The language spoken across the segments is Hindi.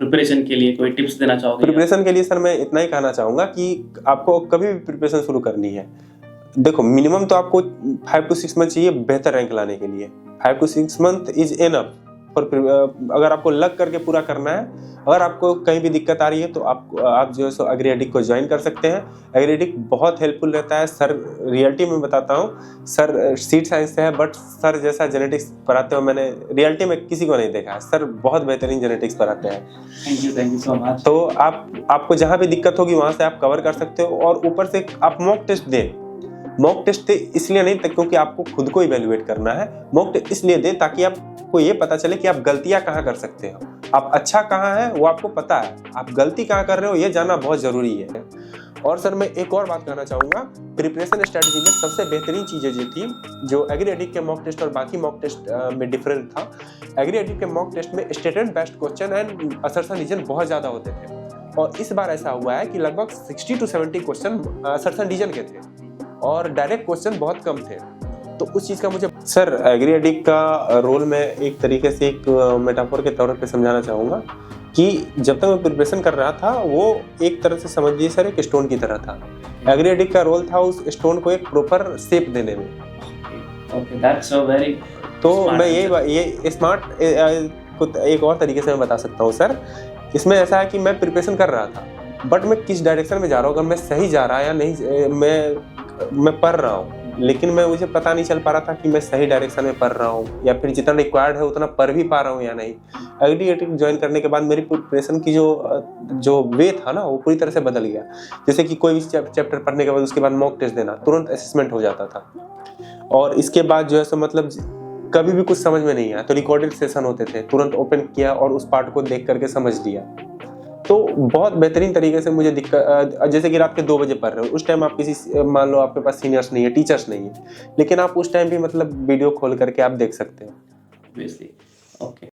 प्रिपरेशन के लिए कोई टिप्स देना चाहोगे? प्रिपरेशन के लिए सर मैं इतना ही कहना चाहूँगा कि आपको कभी भी प्रिपरेशन शुरू करनी है, देखो मिनिमम तो आपको 5 to 6 मंथ चाहिए बेहतर रैंक लाने के लिए। 5 to 6 month is enough for, अगर आपको लग करके पूरा करना है। अगर आपको कहीं भी दिक्कत आ रही है तो आप जो है सो एग्रीडिक को ज्वाइन कर सकते हैं। एग्रीडिक बहुत हेल्पफुल रहता है सर, रियलिटी में बताता हूँ सर। सीट साइंस से है बट सर जैसा जेनेटिक्स पढ़ाते हो मैंने रियलिटी में किसी को नहीं देखा है। सर बहुत बेहतरीन जेनेटिक्स पढ़ाते हैं। Thank you so much. तो आपको जहाँ भी दिक्कत होगी वहाँ से आप कवर कर सकते हो। और ऊपर से आप मॉक टेस्ट दें। मॉक टेस्ट इसलिए नहीं क्योंकि आपको खुद को इवेल्युएट करना है। मॉक टेस्ट इसलिए दे ताकि आपको ये पता चले कि आप गलतियां कहाँ कर सकते हो, आप अच्छा कहाँ है वो आपको पता है, आप गलती कहाँ कर रहे हो ये जानना बहुत जरूरी है। और सर मैं एक और बात कहना चाहूँगा, प्रिपरेशन स्ट्रेटजी में सबसे बेहतरीन चीज़ें जो थी, जो एग्रीडिक के मॉक टेस्ट और बाकी मॉक टेस्ट में डिफरेंट था। एग्रीडिक के मॉक टेस्ट में statement based question and assertion reason बहुत ज़्यादा होते थे। और इस बार ऐसा हुआ है कि लगभग 60 to 70 क्वेश्चन असर्शन रीजन के थे और डायरेक्ट क्वेश्चन बहुत कम थे। तो उस चीज़ का मुझे सर एग्रीडिक का रोल मैं एक तरीके से एक मेटाफोर के तौर पे समझाना चाहूँगा कि जब तक मैं प्रिपरेशन कर रहा था वो एक तरह से समझिए सर एक स्टोन की तरह था। एग्रीडिक का रोल था उस स्टोन को एक प्रॉपर शेप देने में। Okay, that's so very. तो मैं ये स्मार्ट को एक और तरीके से मैं बता सकता हूँ सर। इसमें ऐसा है कि मैं प्रिपरेशन कर रहा था बट मैं किस डायरेक्शन में जा रहा हूँ, अगर मैं सही जा रहा या नहीं, मैं पढ़ रहा हूँ लेकिन मैं मुझे पता नहीं चल पा रहा था कि मैं सही डायरेक्शन में पढ़ रहा हूँ या फिर जितना रिक्वायर्ड है उतना पढ़ भी पा रहा हूँ या नहीं। एग्रीडिक ज्वाइन करने के बाद मेरी प्रिपरेशन की जो वे था ना वो पूरी तरह से बदल गया। जैसे कि कोई भी चैप्टर पढ़ने के बाद उसके बाद मॉक टेस्ट देना, तुरंत असेसमेंट हो जाता था। और इसके बाद जो है सो मतलब कभी भी कुछ समझ में नहीं आया तो रिकॉर्डेड सेशन होते थे, तुरंत ओपन किया और उस पार्ट को देख करके समझ लिया। तो बहुत बेहतरीन तरीके से मुझे दिक्कत, जैसे कि रात के 2 बजे पढ़ रहे हो, उस टाइम आप किसी मान लो आपके पास सीनियर्स नहीं है, टीचर्स नहीं है, लेकिन आप उस टाइम भी मतलब वीडियो खोल करके आप देख सकते हो। Obviously. Okay.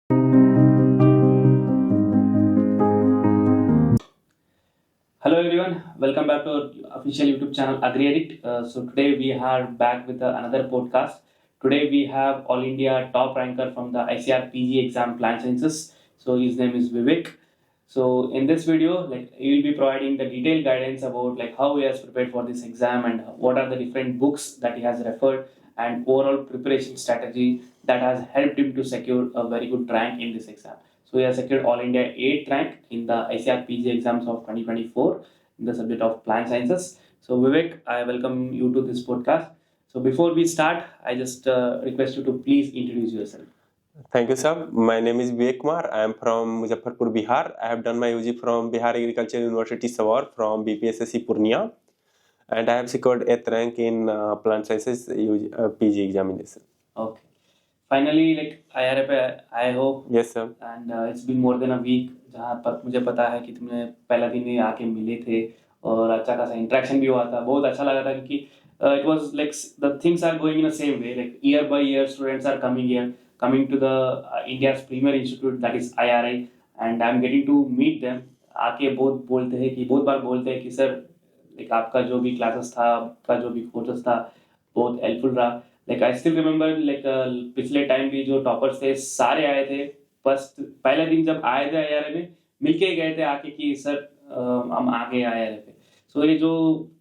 Hello everyone, welcome back to our official YouTube channel AgriAddict. So today we are back with another podcast. Today we have All India top ranker from the ICAR PG exam Plant Sciences. So his name is Vivek. So in this video, he will be providing the detailed guidance about how he has prepared for this exam and what are the different books that he has referred and overall preparation strategy that has helped him to secure a very good rank in this exam. So he has secured All India 8th rank in the ICAR PG exams of 2024 in the subject of Plant Sciences. So Vivek, I welcome you to this podcast. So before we start, I just request you to please introduce yourself. Thank you, sir. My name is Vivek Kumar. I am from Muzaffarpur, Bihar. I have done my UG from Bihar Agriculture University, Savar, from BPSSC Purnia, and I have secured 8th rank in Plant Sciences PG examination. Okay. Finally, IRA पे I hope. Yes, sir. And it's been more than a week जहाँ पर मुझे पता है कि तुमने पहला दिन ही आके मिले थे और अच्छा खासा इंटरेक्शन भी हुआ था, बहुत अच्छा लगा था क्योंकि it was the things are going in the same way, year by year students are coming to the India's premier institute that is IRI and I'm getting to meet them. आके बहुत बार बोलते हैं कि सर आपका जो भी क्लासेस था, आपका जो भी कोर्सेस था बहुत हेल्पफुल रहा। I still remember पिछले टाइम भी जो टॉपर्स थे सारे आए थे, फर्स्ट पहले दिन जब आए थे IRI में मिलके गए थे आके कि सर हम आ गए IRI पे। सो ये जो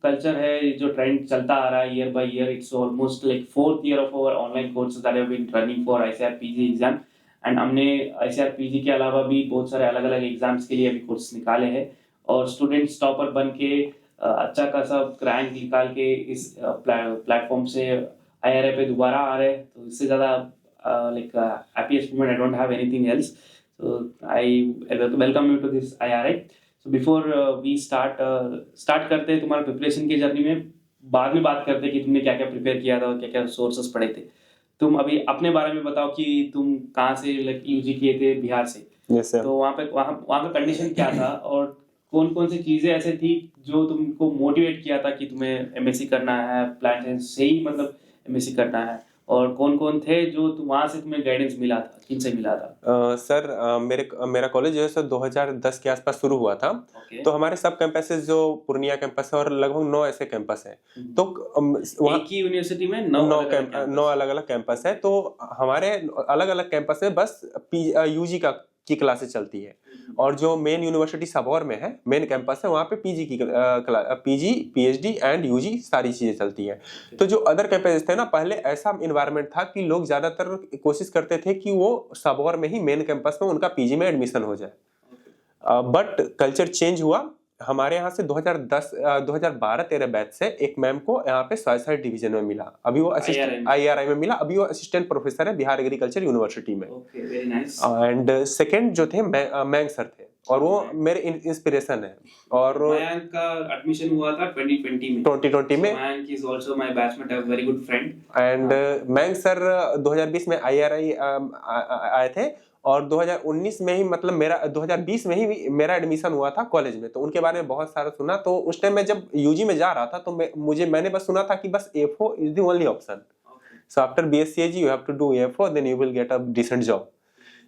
कल्चर है, ये जो ट्रेंड चलता आ रहा है year by year, it's almost 4th year of our online courses that have been running for ICAR PG exam and हमने ICAR PG के अलावा भी बहुत सारे अलग अलग एग्जाम्स के लिए अभी कोर्स निकाले हैं और स्टूडेंट्स टॉपर बन के अच्छा खासा रैंक निकाल के इस प्लेटफॉर्म से IRI पे दोबारा आ रहे हैं। तो इससे ज़्यादा happiest moment I don't have anything else. So I welcome you to this IRI. So before we start करते हैं तुम्हारा प्रिपरेशन की जर्नी में, बाद में बात करते हैं कि तुमने क्या क्या प्रिपेयर किया था और क्या क्या सोर्सेस पढ़े थे। तुम अभी अपने बारे में बताओ कि तुम कहाँ से यूजी किए थे? बिहार से। Yes, sir. तो वहाँ का कंडीशन क्या था और कौन कौन सी चीजें ऐसे थी जो तुमको मोटिवेट किया था कि तुम्हें एमएससी करना है, प्लांट साइंस से ही एमएससी करना है, और कौन कौन थे जो वहाँ से तुम्हें गाइडेंस मिला था, किनसे मिला था? सर मेरा कॉलेज जो है सर 2010 के आसपास शुरू हुआ था। Okay. तो हमारे सब कैंपसेस जो पूर्णिया कैंपस है और लगभग 9 ऐसे कैंपस हैं। तो वहाँ की यूनिवर्सिटी में 9 अलग अलग कैंपस है। तो हमारे अलग अलग कैंपस में बस यूजी का की क्लासेस चलती है, और जो मेन यूनिवर्सिटी सबौर में है, मेन कैंपस है, वहाँ पे पीजी की पीजी, पीएचडी एंड यूजी सारी चीजें चलती है। तो जो अदर कैंपस थे ना, पहले ऐसा इन्वायरमेंट था कि लोग ज्यादातर कोशिश करते थे कि वो सबौर में ही मेन कैंपस में उनका पीजी में एडमिशन हो जाए। बट कल्चर चेंज हुआ। हमारे यहाँ से 2012-13 बैच से एक मैम को यहाँ पे सॉइल साइंस डिवीजन में मिला, अभी वो असिस्टेंट IRI में मिला, अभी वो असिस्टेंट प्रोफेसर है बिहार एग्रीकल्चर यूनिवर्सिटी में। Okay, very nice. And second जो थे मैंग सर थे, और वो मेरे इंस्पिरेशन है। और मयंक का एडमिशन हुआ था 2020 में। 2020 में Mayank is also my batchmate, a very good friend. And मैंग सर 2020 में IRI आए थे, और 2019 में ही, मतलब मेरा 2020 में ही मेरा एडमिशन हुआ था कॉलेज में। तो उनके बारे में बहुत सारा सुना। तो उस टाइम में जब यूजी में जा रहा था, तो मैंने बस सुना था कि बस AFO is the only option. So after BSc you have to do AFO, then you will get a decent job.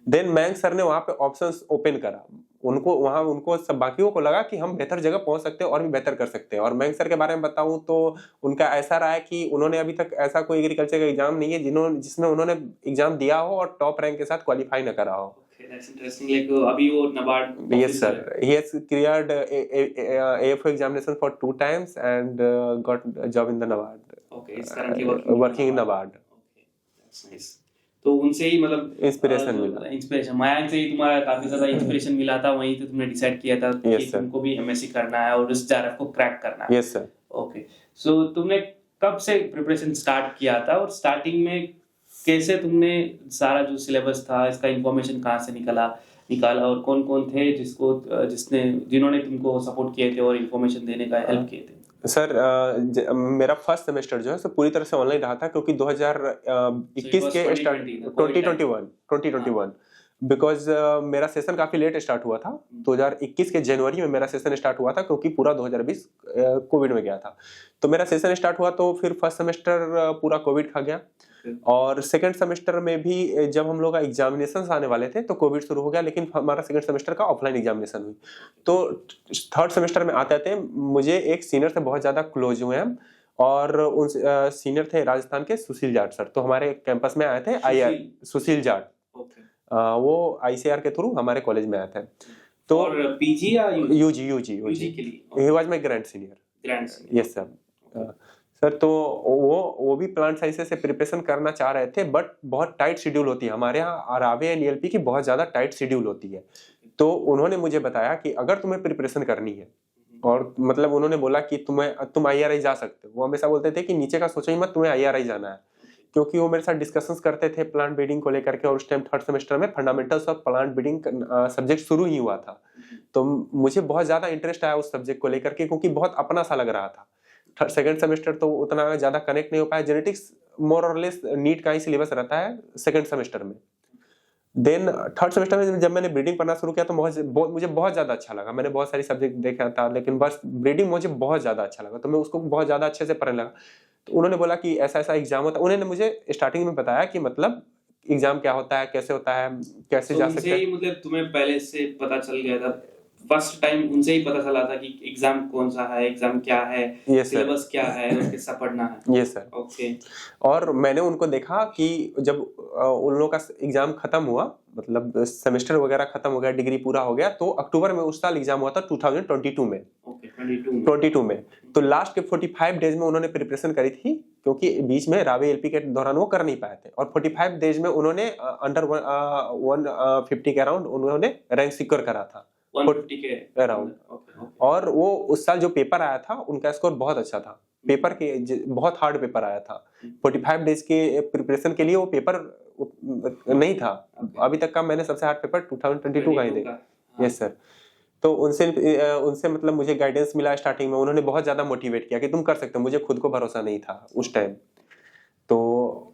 Then मैंग सर ने वहां पे ऑप्शंस ओपन करा, उनको सब बाकियों को लगा कि हम बेहतर जगह पहुंच सकते हैं और भी बेहतर कर सकते हैं। और मैंग सर के बारे में बताऊं तो उनका ऐसा रहा है कि उन्होंने अभी तक ऐसा कोई एग्रीकल्चर का एग्जाम नहीं है जिसमें उन्होंने एग्जाम दिया हो और टॉप रैंक के साथ क्वालिफाई न करा हो। That's interesting. Like अभी वो NABARD. Yes sir, he has cleared AFO examination for 2 times and got a job in the NABARD. Okay, he's currently working in NABARD. Okay, that's nice. तो उनसे ही मतलब इंस्पिरेशन मिला। इंस्पिरेशन मयंक से ही तुम्हारा काफी ज्यादा इंस्पिरेशन मिला था, वहीं तो तुमने डिसाइड किया था कि तुमको भी MSc करना है और उस JRF को क्रैक करना है। Yes sir. ओके, सो तुमने कब से प्रिपरेशन स्टार्ट किया था, और स्टार्टिंग में कैसे तुमने सारा जो सिलेबस था इसका इंफॉर्मेशन कहाँ से निकाला, और कौन कौन थे जिन्होंने तुमको सपोर्ट किए थे और इंफॉर्मेशन देने का हेल्प किए थे? सर मेरा फर्स्ट सेमेस्टर जो है सो पूरी तरह से ऑनलाइन रहा था, क्योंकि 2021 के स्टार्ट 2021 बिकॉज मेरा सेशन काफी लेट स्टार्ट हुआ था। 2021 के जनवरी में मेरा सेशन स्टार्ट हुआ था, क्योंकि पूरा 2020 कोविड में गया था। तो मेरा सेशन स्टार्ट हुआ, तो फिर फर्स्ट सेमेस्टर पूरा कोविड खा गया, और सेकंड सेमेस्टर में भी जब हम लोग का एग्जामिनेशन आने वाले थे तो कोविड शुरू हो गया, लेकिन हमारा सेकंड सेमेस्टर का ऑफलाइन एग्जामिनेशन हुई। तो थर्ड सेमेस्टर में आते आते मुझे एक सीनियर से बहुत ज्यादा क्लोज हुए हम, और उन सीनियर थे राजस्थान के सुशील जाट सर। तो हमारे कैंपस में आए थे सुशील जाट, वो ICAR के थ्रू हमारे कॉलेज में आए थे। तो और पीजी या यूजी के लिए? He was my grand senior. Yes sir. Sir तो वो भी प्लांट साइंसेस से प्रिपरेशन करना चाह रहे थे, बट बहुत टाइट शेड्यूल होती है हमारे यहाँ, रावे एंड ELP की बहुत ज्यादा टाइट शेड्यूल होती है। तो उन्होंने मुझे बताया कि अगर तुम्हें प्रिपरेशन करनी है, और मतलब उन्होंने बोला कि तुम IRI जा सकते हो। वो हमेशा बोलते थे कि नीचे का सोचो ही मत, तुम्हें IRI जाना है, क्योंकि वो मेरे साथ डिस्कशंस करते थे प्लांट ब्रीडिंग को लेकर के। और उस टाइम थर्ड सेमेस्टर में fundamentals of plant breeding subject शुरू ही हुआ था। तो मुझे बहुत ज्यादा इंटरेस्ट आया उस सब्जेक्ट को लेकर के, क्योंकि बहुत अपना सा लग रहा था। सेकंड सेमेस्टर तो उतना ज्यादा कनेक्ट नहीं हो पाया। जेनेटिक्स मोर और लेस नीट का ही सिलेबस रहता है सेकंड सेमेस्टर में। देन थर्ड सेमेस्टर में जब मैंने ब्रीडिंग पढ़ना शुरू किया, तो मुझे बहुत ज्यादा अच्छा लगा। मैंने बहुत सारी सब्जेक्ट देखा था, लेकिन बस ब्रीडिंग मुझे बहुत ज्यादा अच्छा लगा, तो मैं उसको बहुत ज्यादा अच्छे से पढ़ने लगा। तो उन्होंने बोला कि ऐसा ऐसा एग्जाम होता है। उन्होंने मुझे स्टार्टिंग में बताया कि मतलब एग्जाम क्या होता है, कैसे होता है, कैसे जा सकते हैं। मतलब तुम्हें पहले से पता चल गया था, फर्स्ट टाइम उनसे ही पता चला था कि एग्जाम कौन सा है, एग्जाम क्या है, सिलेबस क्या है और किससे पढ़ना है? Yes sir. ओके। और मैंने उनको देखा कि जब उन लोगों का एग्जाम खत्म हुआ, मतलब सेमेस्टर वगैरह खत्म हो गया, डिग्री पूरा हो गया, तो अक्टूबर में उस साल एग्जाम हुआ था 2022 में। ओके, 22 में। तो लास्ट के 45 डेज में उन्होंने प्रिपरेशन करी थी, क्योंकि बीच में रावे LP के दौरान वो कर नहीं पाए थे। और 45 डेज में उन्होंने अंडर 150 के अराउंड उन्होंने रैंक सिक्योर करा था, 150 के अराउंड। और वो उस साल जो पेपर आया था उनका स्कोर बहुत अच्छा था। पेपर के बहुत हार्ड पेपर आया था। 45 डेज के प्रिपरेशन के लिए वो पेपर नहीं था। अभी तक का मैंने सबसे हार्ड पेपर 2022 का ही देखा। Yes sir. तो उनसे मतलब मुझे गाइडेंस मिला स्टार्टिंग में। उन्होंने बहुत ज्यादा मोटिवेट किया कि तुम कर सकते हो। मुझे खुद को भरोसा नहीं था उस टाइम। तो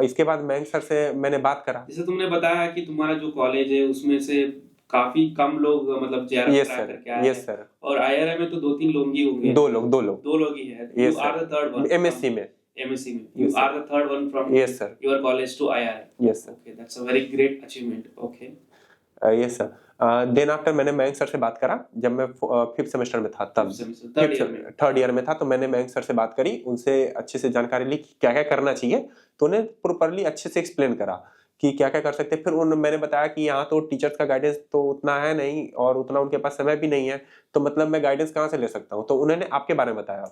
इसके बाद मैंग सर से मैंने बात करा। जैसे तुमने बताया कि तुम्हारा जो कॉलेज है उसमें से काफी कम लोग मतलब JRF क्रैक करके आए हैं। Yes sir. और IRI में तो 2-3 लोग ही होंगे। दो लोग ही है। You are the third one. MSc में। You are the third one from your college to IRI. Yes sir. Okay, that's a very great achievement. Okay. Yes sir. Then after मैंने मैंग सर से बात करा जब मैं 5th सेमेस्टर में था। तब थर्ड ईयर में था। तो मैंने मैंग सर से बात करी, उनसे अच्छे से जानकारी ली कि क्या क्या करना चाहिए। तो उन्हें प्रॉपर्ली अच्छे से एक्सप्लेन करा कि क्या क्या कर सकते हैं। फिर मैंने बताया कि यहाँ तो टीचर्स का गाइडेंस तो उतना है नहीं और उतना उनके पास समय भी नहीं है, तो मतलब मैं गाइडेंस कहाँ से ले सकता हूँ, तो उन्होंने आपके बारे में बताया।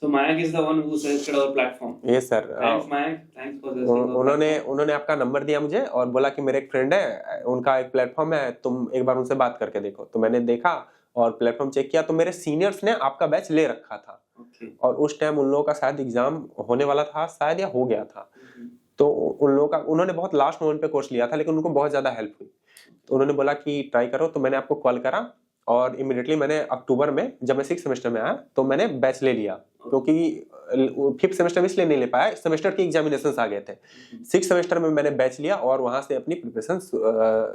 So Mayank is the one who suggested our platform. ये sir Thanks Mayank, thanks for suggesting our platform. उन्होंने आपका नंबर दिया मुझे और बोला कि मेरे एक फ्रेंड है, उनका एक प्लेटफॉर्म है, तुम एक बार उनसे बात करके देखो। तो मैंने देखा और प्लेटफॉर्म चेक किया, तो मेरे सीनियर्स ने आपका बैच ले रखा था। और उस टाइम उन लोगों का शायद एग्जाम होने वाला था शायद, या हो गया था। तो उन लोगों का उन्होंने बहुत लास्ट मोमेंट पे कोर्स लिया था, लेकिन उनको बहुत ज्यादा हेल्प हुई। तो उन्होंने बोला कि ट्राई करो, तो मैंने आपको कॉल करा और इमीडिएटली मैंने अक्टूबर में जब मैं 6th सेमेस्टर में आया तो मैंने बैच ले लिया, क्योंकि 5th सेमेस्टर में इसलिए नहीं ले पाया, सेमेस्टर के एग्जामिनेशंस आ गए थे। 6th सेमेस्टर में मैंने बैच लिया और वहां से अपनी प्रिपरेशन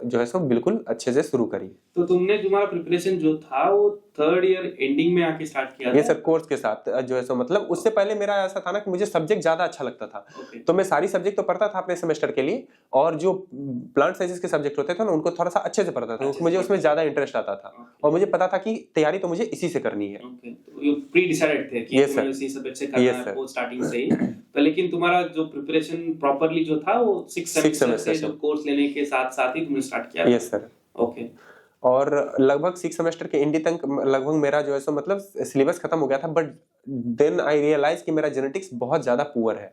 जो है सो बिल्कुल अच्छे से शुरू करी। तो तुम्हारा प्रिपरेशन जो था वो 3rd ईयर एंडिंग में आके स्टार्ट किया था? ये सर कोर्स के साथ जो है सो मतलब उससे पहले मेरा ऐसा था ना कि मुझे सब्जेक्ट ज्यादा अच्छा लगता था। तो मैं सारी सब्जेक्ट तो पढ़ता था अपने सेमेस्टर के लिए, और जो प्लांट साइंसेस के सब्जेक्ट होते थे ना उनको थोड़ा सा अच्छे से पढ़ता था, क्योंकि मुझे उसमें ज्यादा इंटरेस्ट आता था और मुझे पता था कि तैयारी तो मुझे इसी से करनी है। तो यू प्री डिसाइडेड थे कि तुम्हें इसी सब्जेक्ट से करना है वो स्टार्टिंग से ही। तो लेकिन तुम्हारा जो प्रिपरेशन प्रॉपर्ली जो था वो 6th सेमेस्टर से जो कोर्स लेने के साथ साथ ही तुमने स्टार्ट किया? Yes sir. ओके। और लगभग 6th सेमेस्टर के एंड तक लगभग मेरा जो है सो मतलब सिलेबस खत्म हो गया था, बट देन आई रियलाइज कि मेरा जेनेटिक्स बहुत ज्यादा पुअर है।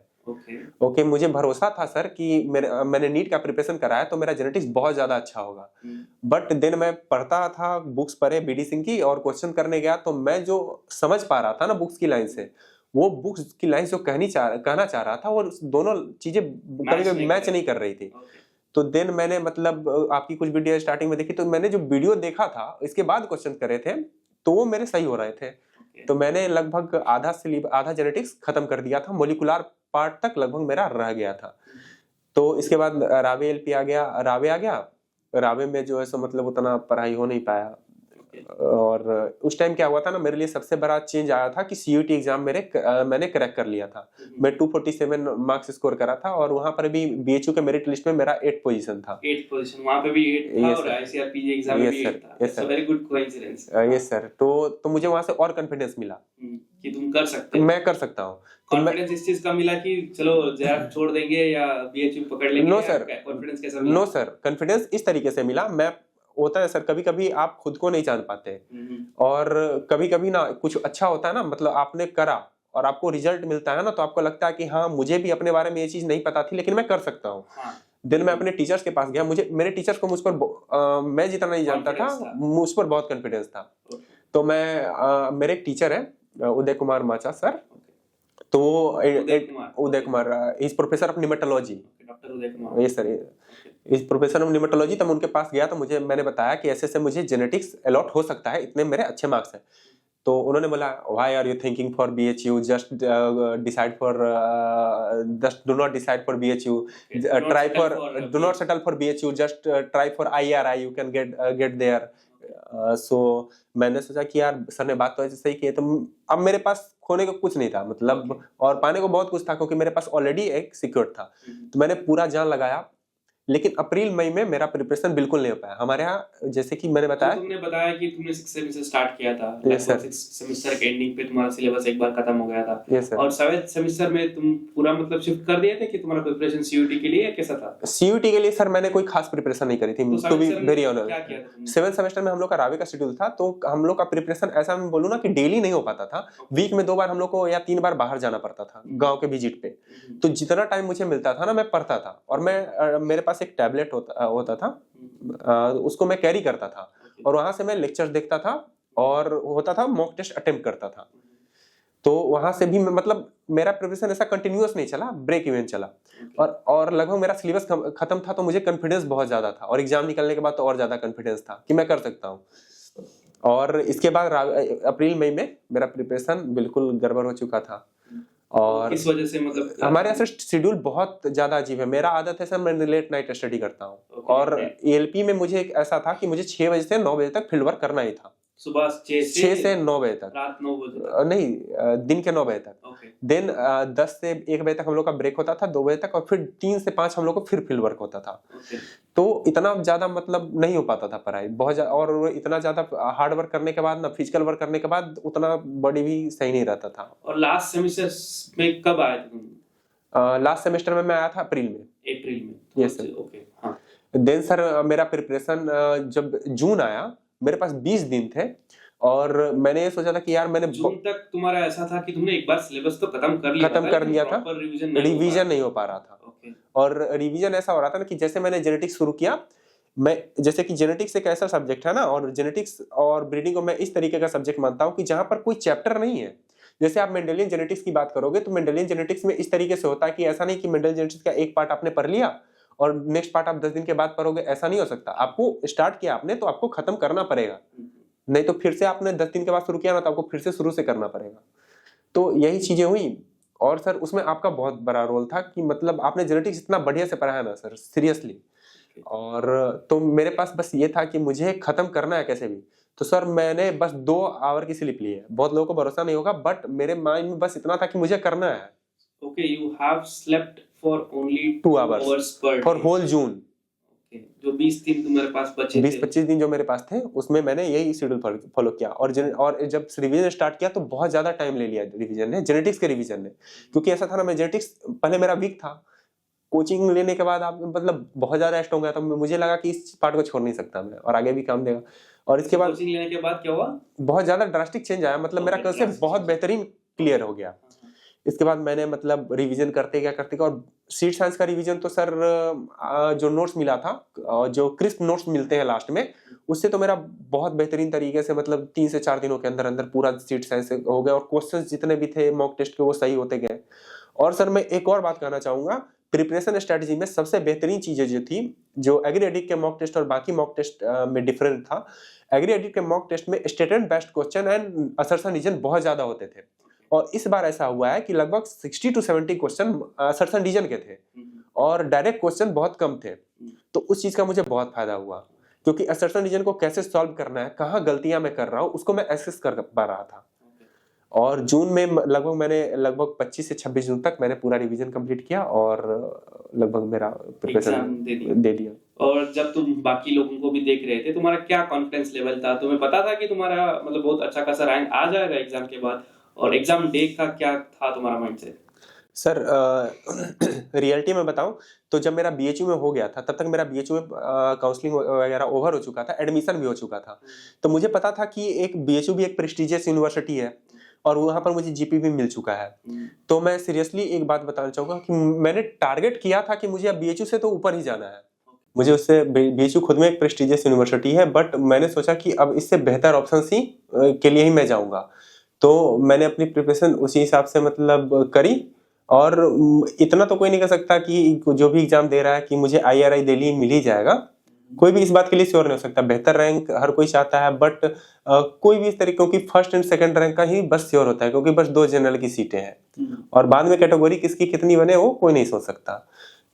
ओके मुझे भरोसा था सर कि मैंने नीट का प्रिपरेशन करा है तो मेरा जेनेटिक्स बहुत ज्यादा अच्छा होगा। बट देन मैं पढ़ता था, बुक्स पढ़े बीडी सिंह की और क्वेश्चन करने गया, तो मैं जो समझ पा रहा था ना बुक्स की लाइन से, वो बुक्स की लाइन जो कहना चाह रहा था वो दोनों चीजें कभी मैच नहीं कर रही थी। तो देन मैंने मतलब आपकी कुछ वीडियो स्टार्टिंग में देखी, तो मैंने जो वीडियो देखा था इसके बाद क्वेश्चन करे थे तो वो मेरे सही हो रहे थे। तो मैंने लगभग आधा जेनेटिक्स खत्म कर दिया था, मोलिकुलर पार्ट तक लगभग मेरा रह गया था। तो इसके बाद रावे एलपी आ गया, रावे में जो है सो मतलब उतना पढ़ाई हो नहीं पाया। और उस टाइम क्या हुआ था ना, मेरे लिए सबसे बड़ा चेंज आया था कि सीयूटी एग्जाम मैंने क्रैक कर लिया था। मैं 247 मार्क्स स्कोर करा था और वहां पर भी बीएचयू के मेरिट लिस्ट में मेरा 8 पोजीशन था। 8 पोजीशन वहां पे भी 8 था और आईसीआरपी एग्जाम में भी 8 था। It's a very good coincidence. Yes sir. तो मुझे वहां से और कॉन्फिडेंस मिला कि तुम कर सकते हो, मैं कर सकता हूँ। कॉन्फिडेंस इस चीज का मिला कि चलो जरा छोड़ देंगे या बीएचयू पकड़ लेंगे? नो सर, कॉन्फिडेंस कैसा मिला? नो सर, कॉन्फिडेंस इस तरीके से मिला, मैं होता है सर कभी कभी आप खुद को नहीं जान पाते, और कभी कभी ना कुछ अच्छा होता है ना, मतलब आपने करा और आपको रिजल्ट मिलता है ना, तो आपको लगता है कि हाँ मुझे भी अपने बारे में ये चीज नहीं पता थी लेकिन मैं कर सकता हूँ। दिन मैं अपने टीचर्स के पास गया, मेरे टीचर्स को मुझ पर मैं जितना नहीं जानता था मुझ पर बहुत कॉन्फिडेंस था। तो मेरे एक टीचर है उदय कुमार माचा सर, तो Uday Kumar is professor of निमेटोलॉजी। ये सर इज प्रोफेसर ऑफ निमेटोलॉजी। तो मैं उनके पास गया तो मैंने बताया कि ऐसे मुझे जेनेटिक्स अलॉट हो सकता है, इतने मेरे अच्छे मार्क्स हैं। तो उन्होंने बोला why are you thinking for BHU, just decide for do not decide for BHU, try for do not settle for BHU, just try for IRI, you can get there. सो मैंने सोचा कि यार सर ने बात तो ऐसे सही की है, तो अब मेरे पास खोने को कुछ नहीं था मतलब, और पाने को बहुत कुछ था क्योंकि मेरे पास ऑलरेडी एक सिक्योर था। तो मैंने पूरा जान लगाया, लेकिन अप्रैल मई में मेरा प्रिपरेशन बिल्कुल नहीं हो पाया। हमारे यहाँ जैसे कि मैंने बताया, तुमने बताया कि तुमने 6th सेमेस्टर स्टार्ट किया था, लगभग 6th सेमेस्टर के एंडिंग पे तुम्हारा सिलेबस एक बार खत्म हो गया था, और 7th सेमेस्टर में तुम पूरा मतलब शिफ्ट कर दिए थे कि तुम्हारा प्रिपरेशन सीयूटी के लिए कैसा था? सीयूटी के लिए सर मैंने कोई खास प्रिपरेशन नहीं करी थी, to be very honest. 7th semester में हम लोग का रावे का शेड्यूल था, तो हम लोग का प्रिपरेशन ऐसा मैं बोलूँ ना कि डेली नहीं हो पाता था, वीक में 2 बार हम लोग को या 3 बार बाहर जाना पड़ता था गाँव के विजिट पे। तो जितना टाइम मुझे मिलता था ना मैं पढ़ता था, और मेरे पास एक टैबलेट होता था, उसको मैं कैरी करता था और वहां से मैं लेक्चर्स देखता था और होता था मॉक टेस्ट अटेम्प्ट करता था। तो वहां से भी मतलब मेरा प्रिपरेशन ऐसा कंटिन्यूअस नहीं चला, ब्रेक इवन चला, और लगभग मेरा सिलेबस खत्म था, तो मुझे कॉन्फिडेंस बहुत ज्यादा था, और एग्जाम निकलने के बाद तो और ज्यादा कॉन्फिडेंस था कि मैं कर सकता हूँ। और इसके बाद अप्रैल मई में मेरा प्रिपरेशन बिल्कुल गड़बड़ हो चुका था। और इस वजह से मतलब हमारे यहाँ से शेड्यूल बहुत ज्यादा अजीब है। मेरा आदत है सर मैं लेट नाइट स्टडी करता हूँ, और एएलपी में मुझे एक ऐसा था कि मुझे 6 बजे से 9 बजे तक फील्ड वर्क करना ही था। सुबह 6 से 9 बजे तक, रात 9 बजे नहीं, दिन के 9 बजे तक। देन 10 से 1 बजे तक हम लोग का ब्रेक होता था, 2 बजे तक, और फिर 3 से 5 हम लोग को फिर फील्ड वर्क होता था। तो इतना ज्यादा मतलब नहीं हो पाता था पढ़ाई बहुत ज्यादा, और इतना ज्यादा हार्ड वर्क करने के बाद ना, फिजिकल वर्क करने के बाद उतना बॉडी भी सही नहीं रहता था। और लास्ट सेमेस्टर में कब आए थे तुम? लास्ट सेमेस्टर में मैं आया था अप्रैल में। अप्रैल में। Yes, sir. ओके, हाँ। देन सर मेरा प्रिपरेशन जब जून आया, मेरे पास 20 दिन थे और मैंने ये सोचा था कि यार मैंने जून तक तुम्हारा ऐसा था कि तुमने एक बार सिलेबस तो खत्म कर लिया था, प्रॉपर रिवीजन नहीं हो पा रहा था। ओके। और रिवीजन ऐसा हो रहा था ना कि जैसे मैंने जेनेटिक्स शुरू किया, मैं जैसे कि जेनेटिक्स एक ऐसा सब्जेक्ट है ना, और जेनेटिक्स और ब्रीडिंग को मैं इस तरीके का सब्जेक्ट मानता हूँ कि जहां पर कोई चैप्टर नहीं है। जैसे आप मेंडेलियन जेनेटिक्स की बात करोगे तो मेंडेलियन जेनेटिक्स में इस तरीके से होता है कि ऐसा नहीं कि मेंडेलियन जेनेटिक्स का एक पार्ट आपने पढ़ लिया और नेक्स्ट पार्ट आप 10 दिन के बाद पढ़ोगे, ऐसा नहीं हो सकता। आपको स्टार्ट किया आपने तो आपको खत्म करना पड़ेगा, नहीं तो फिर से आपने 10 दिन के बाद शुरू किया ना तो आपको फिर से शुरू से करना पड़ेगा। तो यही चीजें हुई। और सर उसमें आपका बहुत बड़ा रोल था कि मतलब आपने जेनेटिक्स इतना बढ़िया से पढ़ाया ना सर, सीरियसली। और तो मेरे पास बस ये था कि मुझे खत्म करना है कैसे भी। तो सर मैंने बस 2 आवर की स्लीप ली है। बहुत लोगों को भरोसा नहीं होगा, बट मेरे माइंड में बस इतना था कि मुझे करना है। Okay, you have slept for only 2 hours for whole June. जो 20 दिन तुम्हारे पास बचे थे, 20-25 दिन जो मेरे पास थे उसमें मैंने यही शेड्यूल फॉलो किया। और जब रिवीजन स्टार्ट किया तो बहुत ज्यादा टाइम ले लिया रिवीजन ने, जेनेटिक्स के रिवीजन ने। क्योंकि ऐसा था ना, मैं जेनेटिक्स पहले मेरा वीक था, कोचिंग लेने के बाद आप मतलब बहुत ज्यादा रेस्ट हो गया, तो मुझे लगा कि इस पार्ट को छोड़ नहीं सकता मैं, और आगे भी काम देगा। और इसके बाद कोचिंग लेने के बाद क्या हुआ, बहुत ज्यादा ड्रास्टिक चेंज आया, मतलब मेरा कंसेप्ट बहुत बेहतरीन क्लियर हो गया। इसके बाद मैंने मतलब रिवीजन करते गया और सीट साइंस का रिवीजन तो सर जो नोट्स मिला था, जो क्रिस्प नोट्स मिलते हैं लास्ट में, उससे तो मेरा बहुत बेहतरीन तरीके से मतलब 3 से 4 दिनों के अंदर अंदर पूरा सीट साइंस हो गया। और क्वेश्चंस जितने भी थे मॉक टेस्ट के वो सही होते गए। और सर मैं एक और बात कहना चाहूंगा, प्रिपरेशन स्ट्रेटजी में सबसे बेहतरीन चीजें जो थी, जो एग्री एडिट के मॉक टेस्ट और बाकी मॉक टेस्ट में डिफरेंट था, एग्री एडिट के मॉक टेस्ट में statement based question and assertion reason बहुत ज्यादा होते थे। और इस बार ऐसा हुआ है कि लगभग 60 to 70 क्वेश्चन असर्शन रीजन के थे और डायरेक्ट क्वेश्चन बहुत कम थे। तो उस चीज का मुझे बहुत फायदा हुआ, क्योंकि असर्शन रीजन को कैसे सॉल्व करना है, कहाँ गलतियां मैं कर रहा हूँ, उसको मैं एक्सेस कर पा रहा था। और जून में लगभग 25 से 26 जून तक मैंने पूरा रिवीजन कंप्लीट किया और लगभग मेरा प्रिपरेशन दे दिया। और जब तुम बाकी लोगों को भी देख रहे थे, तुम्हारा क्या कॉन्फिडेंस लेवल था? तुम्हें पता था कि तुम्हारा मतलब बहुत अच्छा खासा रैंक आ जाएगा एग्जाम के बाद? और एग्जाम डे का क्या था तुम्हारा माइंडसेट? सर रियलिटी में बताऊं तो जब मेरा बीएचयू में हो गया था, तब तक मेरा बीएचयू में काउंसलिंग वगैरह ओवर हो चुका था, एडमिशन भी हो चुका था। तो मुझे पता था कि एक बीएचयू भी एक प्रेस्टिजियस यूनिवर्सिटी है और वहां पर मुझे जीपी भी मिल चुका है। तो मैं सीरियसली एक बात बताना चाहूंगा कि मैंने टारगेट किया था कि मुझे अब बीएचयू से तो ऊपर ही जाना है। मुझे उससे, बीएचयू खुद में एक प्रेस्टिजियस यूनिवर्सिटी है, बट मैंने सोचा कि अब इससे बेहतर ऑप्शन ही के लिए ही मैं जाऊंगा। तो मैंने अपनी प्रिपरेशन उसी हिसाब से मतलब करी। और इतना तो कोई नहीं कह सकता कि जो भी एग्जाम दे रहा है कि मुझे IRI दिल्ली मिल ही जाएगा। कोई भी इस बात के लिए श्योर नहीं हो सकता। बेहतर रैंक हर कोई चाहता है, बट कोई भी इस तरीके, क्योंकि फर्स्ट एंड सेकंड रैंक का ही बस श्योर होता है, क्योंकि बस 2 जनरल की सीटें हैं और बाद में कैटेगरी किसकी कितनी बने वो कोई नहीं सोच सकता।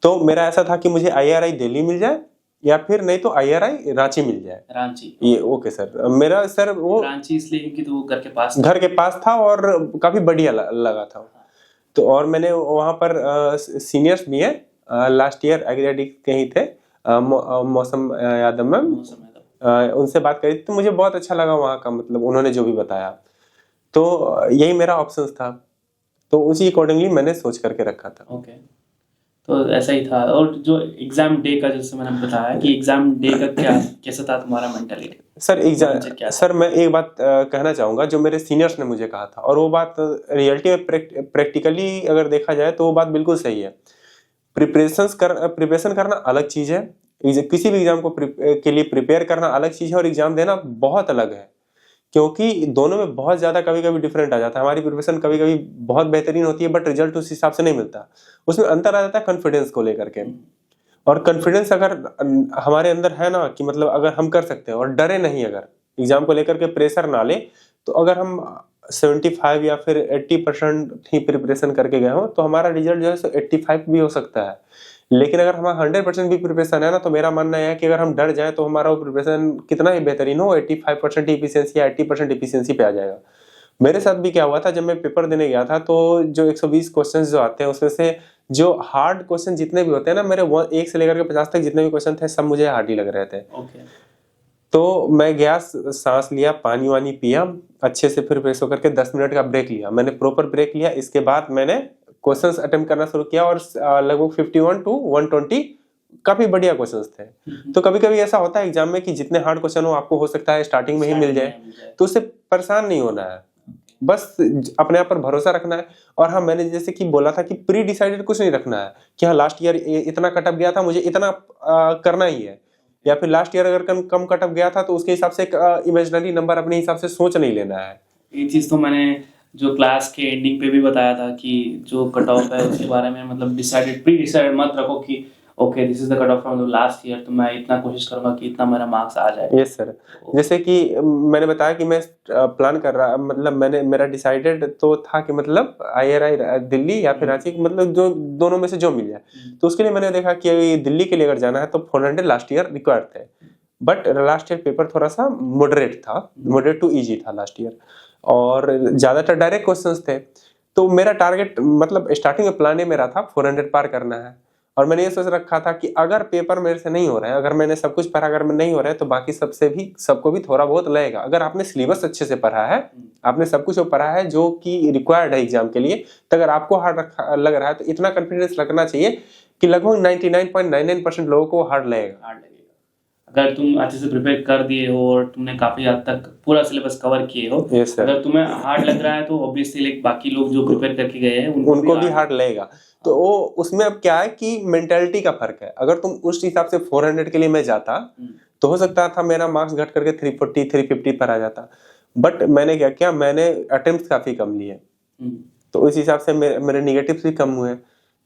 तो मेरा ऐसा था कि मुझे IRI दिल्ली मिल जाए या फिर नहीं तो IRI रांची मिल जाए। रांची, ये ओके सर। मेरा सर वो रांची इसलिए क्योंकि तो घर के पास था और काफी बढ़िया लगा था। तो और मैंने वहां पर सीनियर्स भी हैं, लास्ट ईयर एग्रीडिक के ही थे, मौसम यादव मैम, उनसे बात करी तो मुझे बहुत अच्छा लगा वहां का, मतलब उन्होंने जो भी बताया। तो यही मेरा ऑप्शंस था, तो उसी अकॉर्डिंगली मैंने सोच करके रखा था। ओके, तो ऐसा ही था। और जो एग्जाम डे का, जैसे मैंने बताया कि एग्जाम डे का कैसा था तुम्हारा मेंटालिटी? सर मैं एक बात कहना चाहूंगा, जो मेरे सीनियर्स ने मुझे कहा था, और वो बात रियलिटी में प्रैक्टिकली अगर देखा जाए तो वो बात बिल्कुल सही है। प्रिपरेशन करना अलग चीज है, किसी भी एग्जाम के लिए प्रिपेयर करना अलग चीज है, और एग्जाम देना बहुत अलग है, क्योंकि दोनों में बहुत ज्यादा कभी कभी डिफरेंट आ जाता है। हमारी प्रिपरेशन कभी कभी बहुत बेहतरीन होती है, बट रिजल्ट उस हिसाब से नहीं मिलता। उसमें अंतर आ जाता है कॉन्फिडेंस को लेकर के। और कॉन्फिडेंस अगर हमारे अंदर है ना, कि मतलब अगर हम कर सकते हैं और डरे नहीं, अगर एग्जाम को लेकर के प्रेशर ना ले, तो अगर हम 75 या फिर 80% ही प्रिपरेशन करके गए हो तो हमारा रिजल्ट जो है 85 भी हो सकता है। लेकिन अगर हमारा 100% भी प्रिपरेशन है ना, तो मेरा मानना है कि अगर हम डर जाए तो हमारा वो प्रिपरेशन कितना ही बेहतरीन हो, 85% इफिशियंसी या 80% इफिशियंसी पे आ जाएगा। मेरे साथ भी क्या हुआ था, जब मैं पेपर देने गया था, तो जो 120 क्वेश्चन जो आते हैं उसमें से जो हार्ड क्वेश्चन जितने भी होते हैं ना, मेरे 1 से लेकर के 50 तक जितने भी क्वेश्चन थे सब मुझे हार्ड ही लग रहे थे। तो मैं गया, सांस लिया, पानी पिया अच्छे से, फिर फ्रेश होकर के 10 मिनट का ब्रेक लिया। मैंने प्रॉपर ब्रेक लिया। इसके बाद मैंने क्वेश्चंस अटेम्प्ट करना शुरू किया और लगभग 51 to 120 काफी बढ़िया क्वेश्चंस थे। तो कभी कभी ऐसा होता है एग्जाम में कि जितने हार्ड क्वेश्चन हो आपको हो सकता है स्टार्टिंग में ही मिल जाए, तो उससे परेशान नहीं होना है, बस अपने आप पर भरोसा रखना है। और हाँ, मैंने जैसे कि बोला था कि प्री डिसाइडेड कुछ नहीं रखना है कि हाँ लास्ट ईयर इतना कटअप गया था मुझे इतना करना ही है, या फिर लास्ट ईयर अगर कम कटअप गया था तो उसके हिसाब से इमेजिनरी नंबर अपने हिसाब से सोच नहीं लेना है। ये चीज तो मैंने जो क्लास के एंडिंग पे भी बताया था कि जो कट ऑफ है उसके बारे में मतलब प्री डिसाइडेड मत रखो कि okay this is the cut off from the last year, तो मैं इतना कोशिश करूंगा कि इतना मेरा मार्क्स आ जाए। यस सर, जैसे कि मैंने बताया कि मैं प्लान कर रहा, मतलब मेरा डिसाइडेड तो था कि मतलब IRI दिल्ली या फिर रांची, मतलब जो दोनों में से जो मिल जाए। तो उसके लिए मैंने देखा कि दिल्ली के लिए अगर जाना है तो 400 लास्ट ईयर रिक्वायर्ड थे, बट लास्ट ईयर पेपर थोड़ा सा मॉडरेट टू इजी था लास्ट ईयर, और ज्यादातर डायरेक्ट क्वेश्चंस थे। तो मेरा टारगेट मतलब स्टार्टिंग में प्लान मेरा था 400 पार करना है, और मैंने ये सोच रखा था कि अगर पेपर मेरे से नहीं हो रहा है, अगर मैंने सब कुछ पढ़ा अगर नहीं हो रहा है तो बाकी सबको भी थोड़ा बहुत लगेगा। अगर आपने सिलेबस अच्छे से पढ़ा है, आपने सब कुछ पढ़ा है जो कि रिक्वायर्ड है एग्जाम के लिए, तो अगर आपको हार्ड लग रहा है तो इतना कॉन्फिडेंस रखना चाहिए कि लगभग 99.99% लोगों को हार्ड लगेगा। अगर तुम अच्छे से प्रिपेयर कर दिए हो और तुमने काफी हद तक पूरा सिलेबस कवर किए हो, yes, अगर तुम्हें हार्ड लग रहा है तो ऑब्वियसली बाकी लोग जो प्रिपेयर करके गए हैं उनको भी हार्ड लगेगा। तो वो उसमें अब क्या है कि मेंटालिटी का फर्क है। अगर तुम उस हिसाब से 400 के लिए मैं जाता तो हो सकता था मेरा मार्क्स घट करके 340 350 पर आ जाता, बट मैंने क्या किया, मैंने अटेम्प्ट काफी कम लिए, तो उस हिसाब से मेरे निगेटिव्स भी कम हुए,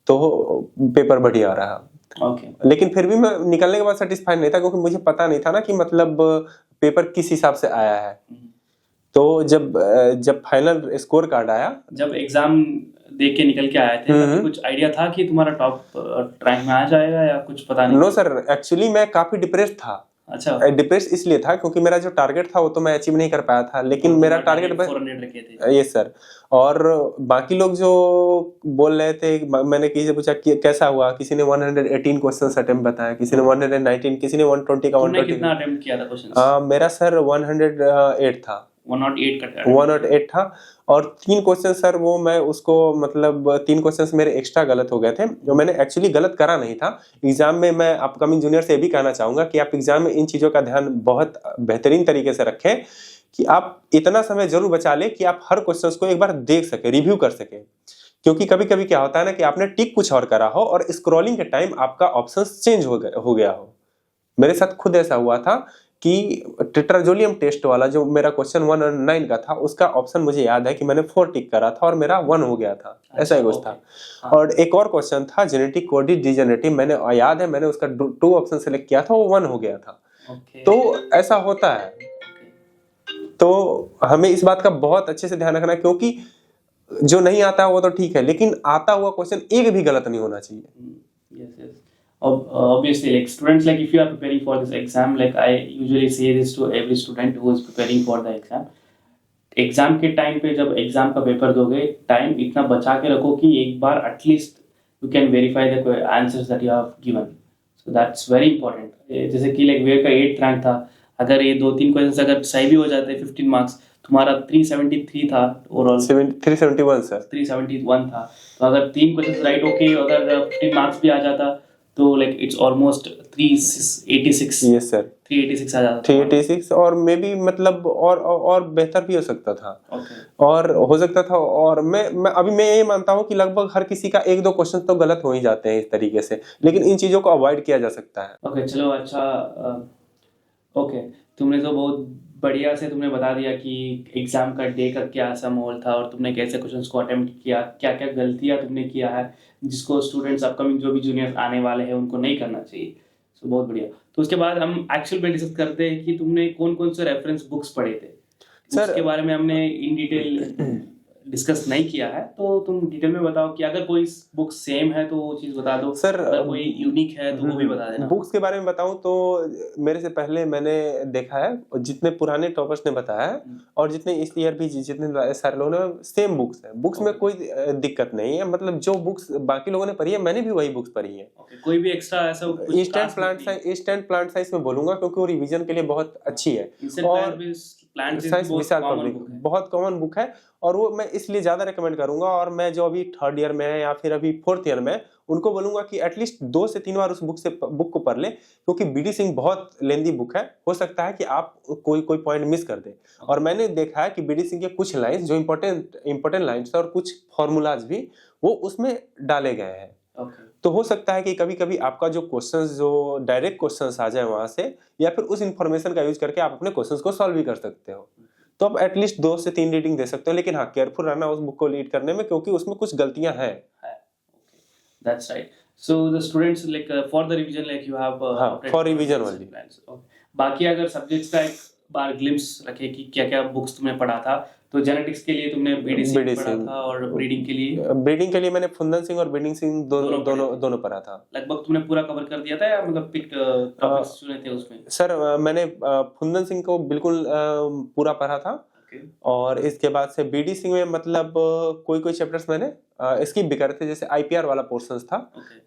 तो पेपर बढ़िया रहा। लेकिन फिर भी मैं निकलने के बाद सेटिस्फाइड नहीं था, क्योंकि मुझे पता नहीं था ना कि मतलब पेपर किस हिसाब से आया है। तो जब फाइनल स्कोर कार्ड आया, जब एग्जाम देख के निकल के आए थे, तब कुछ आइडिया था कि तुम्हारा टॉप रैंक में आ जाएगा या कुछ पता नहीं? नो सर, एक्चुअली मैं काफी डिप्रेस्ड था। अच्छा, डिप्रेस इसलिए था क्योंकि मेरा जो टारगेट था वो तो मैं अचीव नहीं कर पाया था, लेकिन मेरा टारगेट 400 रखे थे। ये सर, और बाकी लोग जो बोल रहे थे, मैंने किसी से पूछा कि कैसा हुआ, किसी ने 118 क्वेश्चंस अटेम्प्ट बताया, किसी ने 119, किसी ने 120 का 120। कितना अटेम्प्ट किया था क्वेश्चंस? मेरा सर 108 था। 108 था, और 3 क्वेश्चन सर वो मैं उसको मतलब 3 क्वेश्चंस मेरे एक्स्ट्रा गलत हो गए थे, जो मैंने एक्चुअली गलत करा नहीं था। एग्जाम में मैं अपकमिंग जूनियर से ये भी कहना चाहूंगा कि आप एग्जाम में इन चीजों का ध्यान बहुत बेहतरीन तरीके से रखें कि आप इतना समय जरूर बचा ले कि आप हर क्वेश्चन को एक बार देख सके, रिव्यू कर सके। क्योंकि कभी कभी क्या होता है ना कि आपने टिक कुछ और करा हो और स्क्रॉलिंग के टाइम आपका ऑप्शन चेंज हो गया हो। मेरे साथ खुद ऐसा हुआ था कि टेट्राजोलियम टेस्ट वाला जो मेरा क्वेश्चन 109 का था, उसका ऑप्शन मुझे याद है कि मैंने 4 टिक करा था और मेरा 1 हो गया था। ऐसा ही कुछ था। और एक और क्वेश्चन था जेनेटिक कोडिड डिजेनरेटिव, मैंने याद है मैंने उसका 2 ऑप्शन सेलेक्ट किया था, वो 1 हो गया था। तो ऐसा होता है, तो हमें इस बात का बहुत अच्छे से ध्यान रखना है, क्योंकि जो नहीं आता वो तो ठीक है, लेकिन आता हुआ क्वेश्चन एक भी गलत नहीं होना चाहिए। Obviously, like students, like if you are preparing for this exam, like I usually say this to every student who is preparing for the exam के टाइम पे जब एग्जाम का पेपर दोगे, टाइम इतना बचा के रखो कि एक बार at least you can verify the answers that you have given. So that's very important. जैसे कि लाइक वेयर का 8th रैंक था, अगर ये 2-3 क्वेश्चन अगर सही भी हो जाते 15 मार्क्स, तुम्हारा 373 था ओवरऑल। 371 सर, 371 था। तो अगर 3 क्वेश्चन राइट ओके, अगर 15 मार्क्स भी आ जाता तो like it's almost 386। Yes sir, 386 आ जाता। 386 और मे बी मतलब और बेहतर भी हो सकता था। और हो सकता था। और मैं अभी मैं ये मानता हूँ कि लगभग हर किसी का 1-2 क्वेश्चन तो गलत हो ही जाते हैं इस तरीके से, लेकिन इन चीजों को अवॉइड किया जा सकता है। चलो अच्छा, तुमने तो बहुत बढ़िया से तुमने बता दिया कि एग्जाम का डे का क्या ऐसा माहौल था और तुमने कैसे क्वेश्चंस को अटेम्प्ट किया, क्या क्या गलतियां तुमने किया है जिसको स्टूडेंट्स अपकमिंग जो भी जूनियर्स आने वाले हैं उनको नहीं करना चाहिए। सो बहुत बढ़िया। तो उसके बाद हम एक्चुअल में डिस्कस करते हैं कि तुमने कौन कौन से रेफरेंस बुक्स पढ़े थे। उसके बारे में हमने इन डिटेल डिस्कस नहीं किया है, तो तुम डिटेल में बताओ कि अगर कोई बुक सेम है तो वो चीज बता दो सर, अगर कोई यूनिक है तो वो भी बता देना। बुक्स के बारे में बताऊं तो मेरे से पहले मैंने देखा है जितने पुराने टॉपर्स ने बताया है और जितने इस ईयर भी जितने सारे लोगों ने सेम बुक्स है। बुक्स में कोई दिक्कत नहीं है, मतलब जो बुक्स बाकी लोगों ने पढ़ी है मैंने भी वही बुक्स पढ़ी है। कोई भी एक्स्ट्रा ऐसा इंस्टेंट प्लांट साइंस में बोलूंगा क्योंकि वो रिवीजन के लिए बहुत अच्छी है। और प्लांट्स साइंस विशाल पब्लिक बहुत कॉमन बुक है, और वो मैं इसलिए ज्यादा रेकमेंड करूंगा। और मैं जो अभी 3rd ईयर में है या फिर अभी 4th ईयर में, उनको बोलूंगा कि एटलीस्ट 2 से 3 बार उस बुक को पढ़ ले, क्योंकि बीडी सिंह बहुत लेंदी बुक है। हो सकता है कि आप कोई पॉइंट मिस कर दे। और मैंने देखा है कि बीडी सिंह के कुछ लाइंस जो इंपॉर्टेंट लाइंस और कुछ फॉर्मूलाज भी वो उसमें डाले गए हैं। तो हो सकता है कि कभी कभी आपका जो क्वेश्चंस, जो डायरेक्ट क्वेश्चंस आ जाए वहां से, या फिर उस इंफॉर्मेशन का यूज करके आप अपने क्वेश्चंस को सॉल्व भी कर सकते हो। तो आप एटलीस्ट 2 से 3 रीडिंग दे सकते हो, लेकिन हाँ, केयरफुल रहना उस बुक को रीड करने में, क्योंकि उसमें कुछ गलतियां हैं। That's right. So the students like for the revision like you have for revision only. बाकी अगर सब्जेक्ट्स का एक बार ग्लिम्स रखे कि क्या क्या बुक्स तुमने पढ़ा था, तो जेनेटिक्स के लिए तुमने बीडी सिंह पढ़ा था, और ब्रीडिंग के लिए मैंने फुंदन सिंह और ब्रीडिंग सिंह दोनों पढ़ा था। लगभग तुमने पूरा कवर कर दिया था, या मतलब पिक टॉपिक्स चुने थे उसमें? सर मैंने फुंदन सिंह को बिल्कुल पूरा पढ़ा था। और इसके बाद से बीडी सिंह में मतलब कोई चैप्टर्स मैंने स्किप भी करे थे, जैसे आईपीआर वाला पोर्शंस था।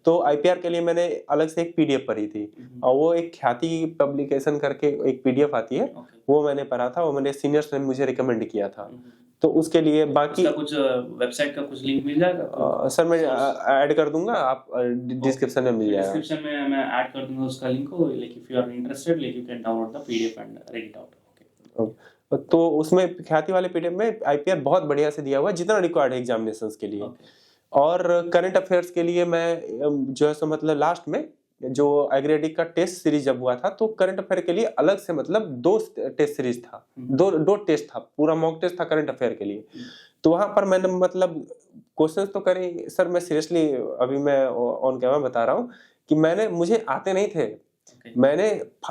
तो आईपीआर के लिए मैंने अलग से एक पीडीएफ पढ़ी थी, और वो एक ख्याति पब्लिकेशन करके एक पीडीएफ आती है, वो मैंने पढ़ा था। वो मैंने सीनियर्स ने मुझे रिकमेंड किया था, तो उसके लिए बाकी कुछ वेबसाइट का कुछ लिंक मिल जाएगा? सर मैं ऐड कर दूंगा, आप डिस्क्रिप्शन में मिल जाएगा। डिस्क्रिप्शन में मैं ऐड कर दूंगा उसका लिंक को, like if you are interested like you can download the PDF and read it out. तो उसमें ख्याति वाले पीडीएफ में आईपीआर बहुत बढ़िया से दिया हुआ है, जितना रिक्वायर्ड है एग्जामिनेशंस के लिए। और करंट अफेयर्स के लिए मैं जो है सो मतलब लास्ट में जो एग्रेडिक का टेस्ट सीरीज जब हुआ था, तो करंट अफेयर के लिए अलग से मतलब 2 टेस्ट सीरीज था, दो टेस्ट था, पूरा मॉक टेस्ट था करंट अफेयर के लिए। तो वहां पर मैंने मतलब क्वेश्चंस तो करे सर, मैं सीरियसली अभी मैं ऑन कैमरा बता रहा हूँ कि मुझे आते नहीं थे। मैंने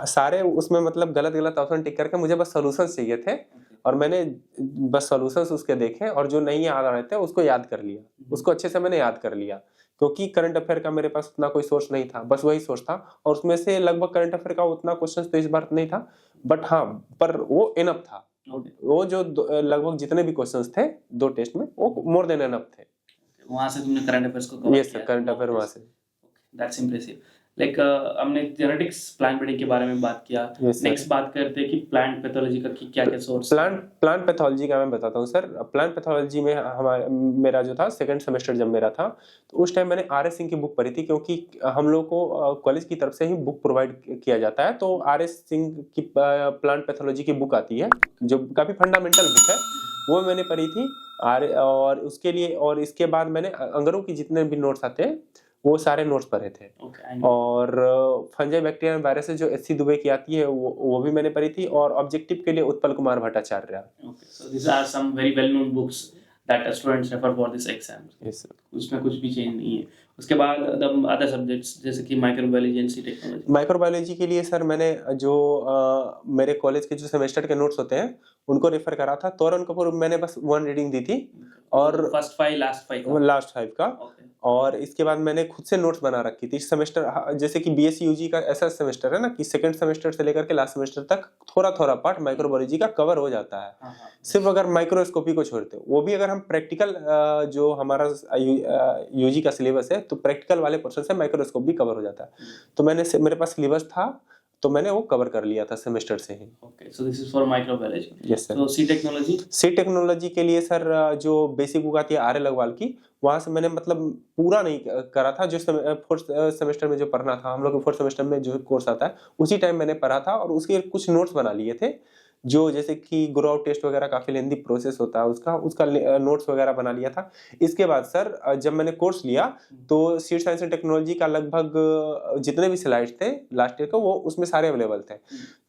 सारे उसमें मतलब गलत ऑप्शन टिक करके मुझे बस सॉल्यूशंस चाहिए थे, और मैंने बस सॉल्यूशंस उसके देखे, और जो नहीं याद आ रहे थे उसको याद कर लिया, उसको अच्छे से मैंने याद कर लिया, क्योंकि करंट अफेयर का मेरे पास उतना कोई सोर्स नहीं था, बस वही सोर्स था। और उसमें से लगभग करंट अफेयर का उतना क्वेश्चन तो इस बार नहीं था, बट हाँ, पर वो इनफ था। वो जो लगभग जितने भी क्वेश्चंस थे 2 टेस्ट में, वो मोर देन इनफ थे। वहां से तुमने करंट अफेयर्स को कवर किया? यस सर, करंट अफेयर वहां से। That's impressive. लाइक हमने जेनेटिक्स प्लांट ब्रीडिंग के बारे में बात किया। नेक्स्ट बात करते हैं कि प्लांट पैथोलॉजी का क्या क्या सोर्स? प्लांट पैथोलॉजी का मैं बताता हूँ सर। प्लांट पैथोलॉजी में मेरा जो था 2nd सेमेस्टर जब मेरा था, तो उस टाइम मैंने आर एस सिंह की बुक पढ़ी थी, क्योंकि हम लोग को कॉलेज की तरफ से ही बुक प्रोवाइड किया जाता है। तो आर एस सिंह की प्लांट पैथोलॉजी की बुक आती है, जो काफी फंडामेंटल बुक है, वो मैंने पढ़ी थी। और उसके लिए, और इसके बाद मैंने अंगरों की जितने भी नोट्स आते हैं वो सारे नोट्स पढ़े थे। और फंजाई बैक्टीरिया वायरस जो एससी दुबे की आती है वो भी मैंने पढ़ी थी। और ऑब्जेक्टिव के लिए Utpal Kumar Bhattacharya. So these are some very well known books that students refer for this exam. Yes, उसमें कुछ भी चेंज नहीं है। उसके बाद अदर सब्जेक्ट्स जैसे कि microbiology and seed technology. Microbiology के लिए सर मैंने जो मेरे कॉलेज के जो सेमेस्टर के नोट्स होते हैं उनको रेफर करा था। तोरण कपूर मैंने बस 1 रीडिंग दी थी, और फर्स्ट 5 लास्ट 5 का। और इसके बाद मैंने खुद से नोट्स बना रखी थी सेमेस्टर, जैसे कि बीएससी यूजी का ऐसा सेमेस्टर है ना कि 2nd सेमेस्टर से लेकर के लास्ट सेमेस्टर तक थोड़ा पार्ट माइक्रोबायोलॉजी का कवर हो जाता है। सिर्फ अगर माइक्रोस्कोपी को छोड़ते, वो भी अगर हम प्रैक्टिकल जो हमारा यूजी का सिलेबस है, तो प्रैक्टिकल वाले पोर्शन से माइक्रोस्कोप भी कवर हो जाता है। तो मेरे पास सिलेबस था, तो मैंने वो कवर कर लिया था सेमेस्टर से ही। Okay, so this is for microbiology. Yes sir. तो सी टेक्नोलॉजी के लिए सर जो बेसिक बुक आती है आर एल अग्रवाल की, वहां से मैंने मतलब पूरा नहीं करा था। जो 4th सेमेस्टर में जो पढ़ना था, हम लोग के 4th सेमेस्टर में जो कोर्स आता है उसी टाइम मैंने पढ़ा था, और उसके कुछ नोट्स बना लिए थे। जो जैसे कि ग्रो आउट टेस्ट वगैरह काफी लेंदी प्रोसेस होता है, उसका नोट्स वगैरह बना लिया था। इसके बाद सर जब मैंने कोर्स लिया, तो सीड साइंस एंड टेक्नोलॉजी का लगभग जितने भी स्लाइड्स थे लास्ट ईयर को, वो उसमें सारे अवेलेबल थे।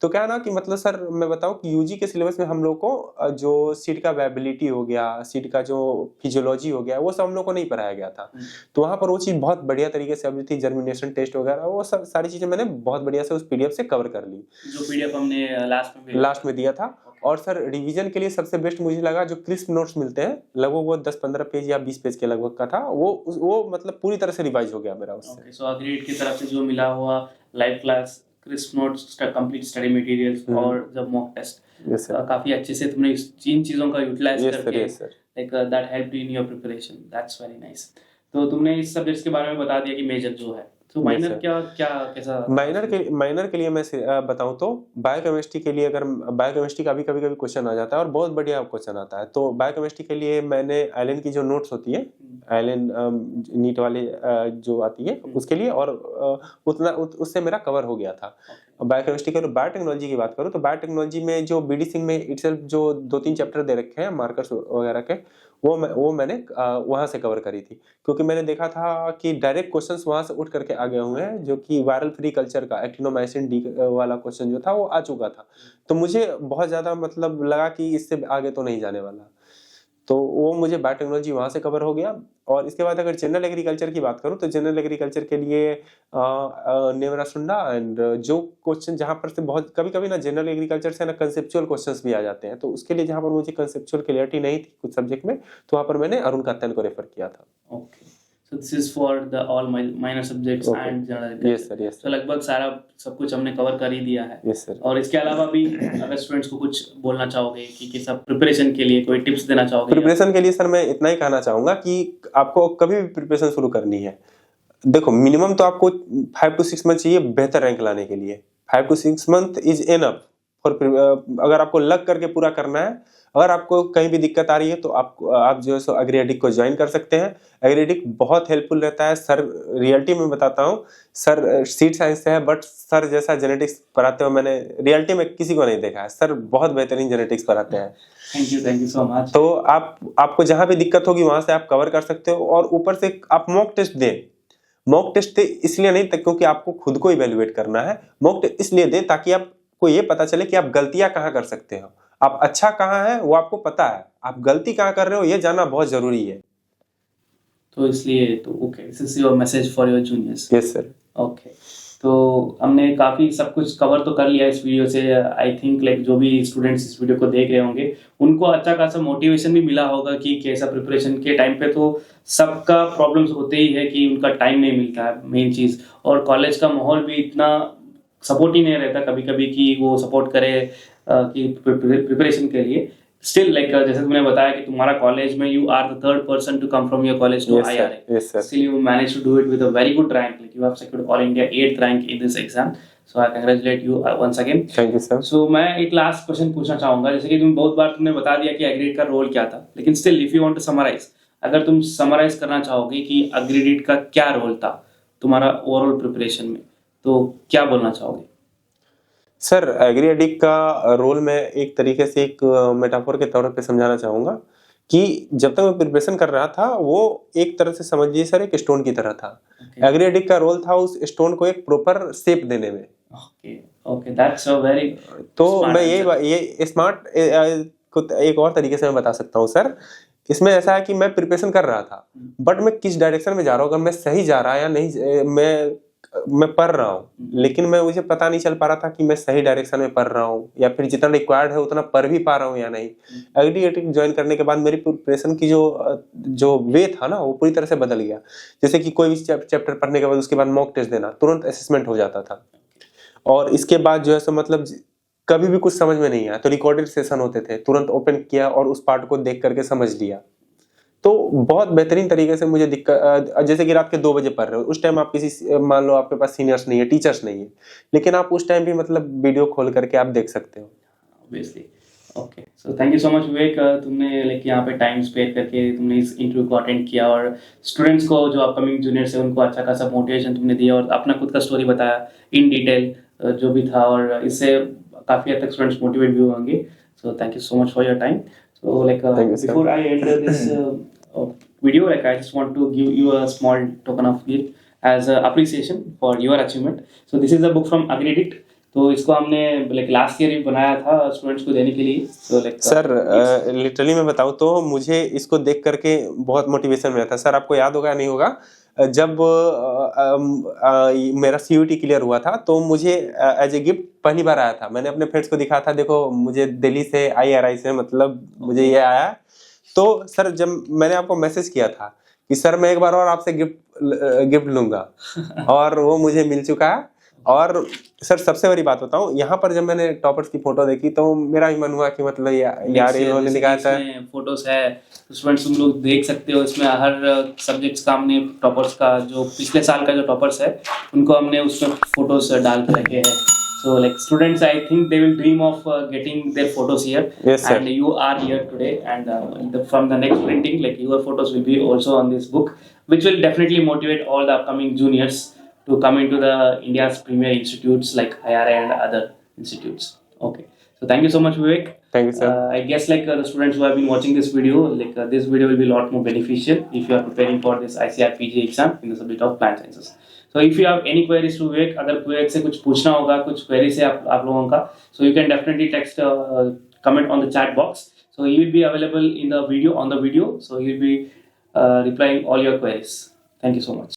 तो क्या ना कि मतलब सर मैं बताऊं कि यूजी के सिलेबस में हम लोग को जो सीड का वेबिलिटी हो गया, सीड का जो फिजियोलॉजी हो गया, वो सब हम लोग को नहीं पढ़ाया गया था। तो वहां पर वो चीज बहुत बढ़िया तरीके से अब थी, जर्मिनेशन टेस्ट वगैरह, वो सब सारी चीजें मैंने बहुत बढ़िया से उस पीडीएफ से कवर कर ली, जो पीडीएफ हमने लास्ट में दिया था। और सर रिवीजन के लिए सबसे बेस्ट मुझे लगा जो क्रिस्प नोट्स मिलते हैं, लगभग वो 10-15 पेज या 20 पेज के लगभग का था, वो मतलब पूरी तरह से रिवाइज हो गया मेरा उससे। ओके, सो अग्रीड की तरफ से जो मिला हुआ live class, crisp notes, complete study materials और जब मॉक टेस्ट, काफी अच्छे से तुमने इन चीजों का यूटिलाइज करके like that helped in your preparation. That's very nice. तो तुमने इस सब्जेक्ट्स के बारे में बता दिया कि मेजर जो है, तो माइनर क्या क्या कैसा? माइनर के लिए मैं बताऊं तो बायोकेमिस्ट्री के लिए, अगर बायोकेमिस्ट्री का भी कभी कभी क्वेश्चन आ जाता है और बहुत बढ़िया क्वेश्चन आता है, तो बायोकेमिस्ट्री के लिए मैंने एलन की जो नोट्स होती है, एलन नीट वाले जो आती है उसके लिए, और उससे मेरा कवर हो गया था। बायोकेमिस्ट्री के बायोटेक्नोलॉजी की बात करूँ तो बायोटेक्नोलॉजी में जो बीडी सिंह में इटसेल्फ जो 2-3 चैप्टर दे रखे हैं मार्कर्स वगैरह के, वो मैंने वहां से कवर करी थी, क्योंकि मैंने देखा था कि डायरेक्ट क्वेश्चंस वहां से उठ करके आ गए हुए हैं, जो कि वायरल फ्री कल्चर का एक्टिनोमाइसिन डी वाला क्वेश्चन जो था वो आ चुका था। तो मुझे बहुत ज्यादा मतलब लगा कि इससे आगे तो नहीं जाने वाला, तो वो मुझे बायोटेक्नोलॉजी वहां से कवर हो गया। और इसके बाद अगर जनरल एग्रीकल्चर की बात करूं तो जनरल एग्रीकल्चर के लिए नेवरासुंडा एंड जो क्वेश्चन जहां पर से बहुत कभी कभी ना जनरल एग्रीकल्चर से ना कंसेप्चुअल क्वेश्चंस भी आ जाते हैं, तो उसके लिए जहां पर मुझे कंसेप्चुअल क्लियरिटी नहीं थी कुछ सब्जेक्ट में, तो वहां पर मैंने अरुण कात्यायन को रेफर किया था। Okay, so this is for the all minor subjects Okay. and general agriculture. Yes sir, yes So लगभग सारा सब कुछ हमने कवर कर ही दिया है। yes sir। और इसके अलावा भी अगर स्टूडेंट्स को कुछ बोलना चाहोगे कि कैसा प्रिपरेशन के लिए कोई टिप्स देना चाहोगे? प्रिपरेशन के लिए सर मैं इतना ही कहना चाहूंगा कि आपको कभी भी प्रिपरेशन शुरू करनी है, देखो मिनिमम तो आपको 5 to 6 मंथ चाहिए बेहतर रैंक लाने के लिए। 5 to 6 month is enough for, अगर आपको लग करके पूरा करना है। अगर आपको कहीं भी दिक्कत आ रही है तो आप जो है सो एग्रीडिक को ज्वाइन कर सकते हैं। एग्रीडिक बहुत हेल्पफुल रहता है सर, रियलिटी में बताता हूँ सर, सीड साइंस से है बट सर जैसा जेनेटिक्स पढ़ाते हो मैंने रियलिटी में किसी को नहीं देखा है। सर बहुत बेहतरीन जेनेटिक्स पढ़ाते हैं। Thank you so much. तो आपको जहां भी दिक्कत होगी वहां से आप कवर कर सकते हो, और ऊपर से आप मॉक टेस्ट दें। मॉक टेस्ट इसलिए नहीं क्योंकि आपको खुद को इवेल्युएट करना है, मॉक टेस्ट इसलिए दें ताकि आपको ये पता चले कि आप गलतियां कहाँ कर सकते हो, आप अच्छा कहाँ है वो आपको पता है, आप गलती कहाँ कर रहे हो ये जानना बहुत जरूरी है। तो इसलिए तो okay, this is your message for your juniors. Yes sir. Okay, तो हमने काफी सब कुछ कवर तो कर लिया इस वीडियो से। आई थिंक लाइक जो भी स्टूडेंट्स इस वीडियो को देख रहे होंगे उनको अच्छा खासा मोटिवेशन भी मिला होगा कि कैसा प्रिपरेशन के टाइम पे तो सबका प्रॉब्लम्स होते ही है कि उनका टाइम नहीं मिलता है मेन चीज, और कॉलेज का माहौल भी इतना सपोर्ट ही नहीं रहता कभी कभी कि वो सपोर्ट करे कि प्रिपरेशन के लिए। स्टिल लाइक जैसे तुमने बताया कि तुम्हारा कॉलेज में you are the third person to come from your college to IRA, still you managed to do it with a very good rank, like you have secured all India 8th rank in this exam, so I congratulate you once again. Thank you sir। So मैं एक लास्ट क्वेश्चन पूछना चाहूंगा, जैसे कि तुम बहुत बार तुमने बता दिया कि एग्रीडिट का रोल क्या था, लेकिन still if you want to summarize, अगर तुम समराइज करना चाहोगे कि एग्रीडिट का क्या रोल था तुम्हारा ओवरऑल प्रिपरेशन में, तो क्या बोलना चाहोगे? सर एग्रीडिक का रोल मैं एक तरीके से एक मेटाफोर के तौर पे समझाना चाहूंगा कि जब तक मैं प्रिपरेशन कर रहा था वो एक तरह से समझिए सर एक स्टोन की तरह था। एग्रीडिक का रोल था उस स्टोन को एक प्रॉपर शेप देने में। ओके, दैट्स अ वेरी, तो मैं ये स्मार्ट को एक और तरीके से मैं बता सकता हूँ सर। इसमें ऐसा है कि मैं प्रिपरेशन कर रहा था बट मैं किस डायरेक्शन में जा रहा हूँ, अगर मैं सही जा रहा या नहीं, मैं पढ़ रहा हूँ लेकिन मैं मुझे पता नहीं चल पा रहा था कि मैं सही डायरेक्शन में पढ़ रहा हूँ या फिर जितना रिक्वायर्ड है उतना पढ़ भी पा रहा हूँ या नहीं। एग्रीडिक ज्वाइन करने के बाद मेरी प्रिपरेशन की जो वे था ना वो पूरी तरह से बदल गया। जैसे कि कोई भी चैप्टर पढ़ने के बाद उसके बाद मॉक टेस्ट देना, तुरंत असेसमेंट हो जाता था, और इसके बाद जो है सो मतलब कभी भी कुछ समझ में नहीं आया तो रिकॉर्डेड सेशन होते थे, तुरंत ओपन किया और उस पार्ट को देख करके समझ लिया। तो बहुत बेहतरीन तरीके से मुझे दिक्कत, जैसे कि रात के 2 बजे पढ़ रहे हो, उस टाइम आप किसी मान लो आपके पास सीनियर्स नहीं है, टीचर्स नहीं है, लेकिन आप उस टाइम भी मतलब वीडियो खोल करके आप देख सकते हो। Obviously. Okay, so thank you so much Vivek, तुमने लाइक यहाँ पे टाइम स्पेयर करके तुमने इस इंटरव्यू को अटेंड किया और स्टूडेंट्स को जो अपकमिंग जूनियर्स है उनको अच्छा खासा मोटिवेशन तुमने दिया और अपना खुद का स्टोरी बताया इन डिटेल जो भी था, और इससे काफ़ी हद तक स्टूडेंट्स मोटिवेट भी होंगे। सो thank you so much for your time. So like before I end this video, like I just want to give you a small token of gift as a appreciation for your achievement. So this is a book from AgriDict. तो इसको हमने like last year ही बनाया था स्टूडेंट्स को देने के लिए। So like सर लिटरली मैं बताऊँ तो मुझे इसको देख करके बहुत मोटिवेशन मिला था। सर आपको याद होगा नहीं होगा, जब मेरा CUT क्लियर हुआ था तो मुझे एज ए गिफ्ट पहली बार आया था। मैंने अपने फ्रेंड्स को दिखाया था, देखो मुझे दिल्ली से IRI से मतलब मुझे ये आया। तो सर जब मैंने आपको मैसेज किया था कि सर मैं एक बार और आपसे गिफ्ट लूंगा और वो मुझे मिल चुका है। और सर सबसे बड़ी बात बताऊं, यहाँ पर जब मैंने टॉपर्स की फोटो देखी तो मेरा भी मन हुआ कि मतलब यार इन्होंने लिखा था फोटोज है स्टूडेंट्स, तुम लोग देख सकते हो इसमें हर सब्जेक्ट्स का हमने टॉपर्स का जो पिछले साल का जो टॉपर्स है उनको हमने उसमें फोटोज डाल के रखे हैं. So like students, I think they will dream of getting their photos here. Yes, sir. And you are here today, and from the next printing, like your photos will be also on this book, which will definitely motivate all the upcoming juniors to come into the India's premier institutes like IRA and other institutes. Okay. So thank you so much, Vivek. Thank you, sir. I guess like the students who have been watching this video, like this video will be a lot more beneficial if you are preparing for this ICAR PG exam in the subject of plant sciences. So if you have any queries to Vivek, अगर Vivek से कुछ पूछना होगा, कुछ queries है आप लोगों का, so you can definitely text comment on the chat box. So he will be available in the video, on the video. So he will be replying all your queries. Thank you so much.